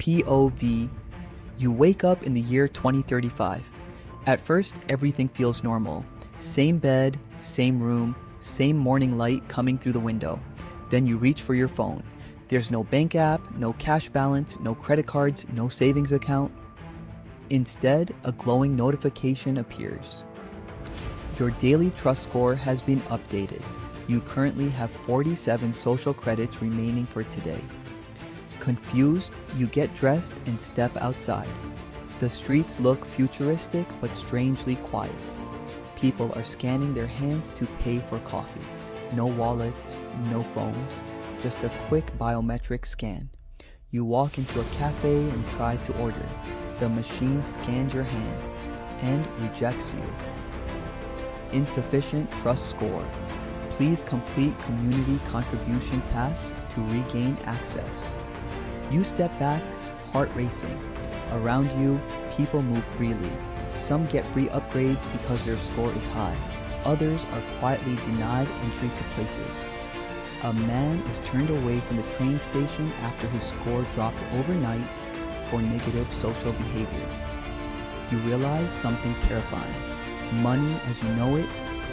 POV. You wake up in the year 2035. At first, everything feels normal. Same bed, same room, same morning light coming through the window. Then you reach for your phone. There's no bank app, no cash balance, no credit cards, no savings account. Instead, a glowing notification appears. Your daily trust score has been updated. You currently have 47 social credits remaining for today. Confused, you get dressed and step outside. The streets look futuristic but strangely quiet. People are scanning their hands to pay for coffee. No wallets, no phones, just a quick biometric scan. You walk into a cafe and try to order. The machine scans your hand and rejects you. Insufficient trust score. Please complete community contribution tasks to regain access. You step back, heart racing. Around you, people move freely. Some get free upgrades because their score is high. Others are quietly denied entry to places. A man is turned away from the train station after his score dropped overnight for negative social behavior. You realize something terrifying. Money as you know it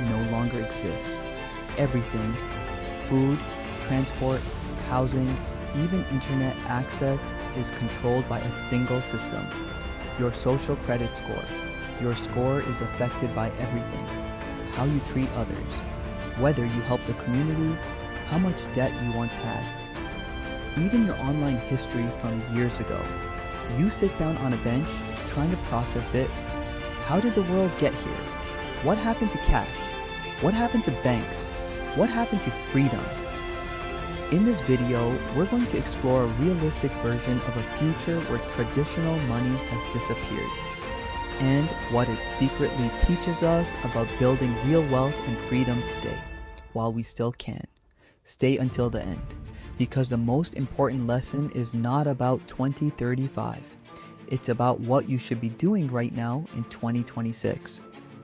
no longer exists. Everything, food, transport, housing, even internet access is controlled by a single system. Your social credit score. Your score is affected by everything. How you treat others, whether you help the community, how much debt you once had, even your online history from years ago. You sit down on a bench trying to process it. How did the world get here? What happened to cash? What happened to banks? What happened to freedom? In this video, we're going to explore a realistic version of a future where traditional money has disappeared, and what it secretly teaches us about building real wealth and freedom today, while we still can. Stay until the end, because the most important lesson is not about 2035. It's about what you should be doing right now in 2026.